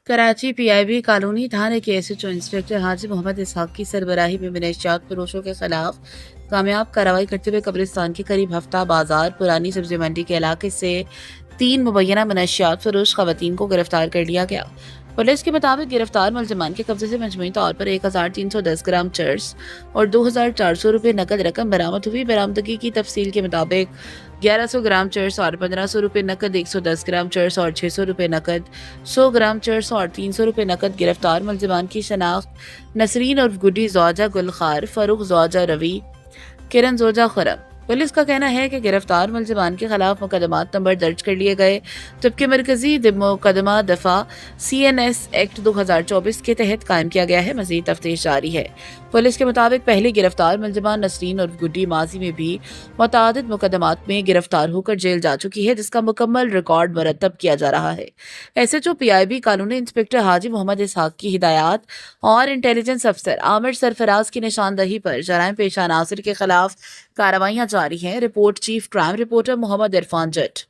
Karachi PIB colony थाने के SHO inspector हाजी मोहम्मद इसहाक की सरबराही में मनशियात फरोशों के खिलाफ कामयाब कार्रवाई करते हुए कब्रिस्तान के करीब हफ्ता बाजार पुरानी सब्जी मंडी के इलाके से 3 मुबैना मनशियात फरोश खवातीन को गिरफ्तार कर लिया गया। पुलिस के मुताबिक गिरफ्तार मुलजमान के कब्जे से मजमूई तौर पर 1310 ग्राम चर्स और 2400 रुपये नकद रकम बरामद हुई। बरामदगी की तफसील के मुताबिक 1100 ग्राम चर्स और 1500 रुपये नकद, 110 ग्राम चर्स और 600 रुपये नकद, 100 ग्राम चर्स और 300 रुपये नकद। गिरफ्तार मुलजमान की शनाख्त नसरीन और गुड्डी ज़ौजा गुलखार, फरूख ज़ौजा रवि, किरण ज़ौजा खुरम। पुलिस का कहना है कि गिरफ्तार मुलजमान के खिलाफ मुकदमात नंबर दर्ज कर लिए गए, जबकि मरकजी मुकदमा दफा CNS एक्ट 2024 के तहत कायम किया गया है। मजीद तफ्तीश जारी है। पुलिस के मुताबिक पहले गिरफ्तार मुलजमान नसरीन और गुड्डी माजी में भी मुतादिद मुकदमात में गिरफ्तार होकर जेल जा चुकी है, जिसका मुकम्मल रिकॉर्ड मरतब किया जा रहा है। SHO PIB कॉलोनी इंस्पेक्टर हाजी मोहम्मद इसहाक की हिदायत और इंटेलिजेंस अफसर आमिर सरफराज की निशानदही पर जराइम पेशा नासिर के खिलाफ कार्रवाइयां जारी हैं। Report chief crime reporter Mohammad Irfan जट।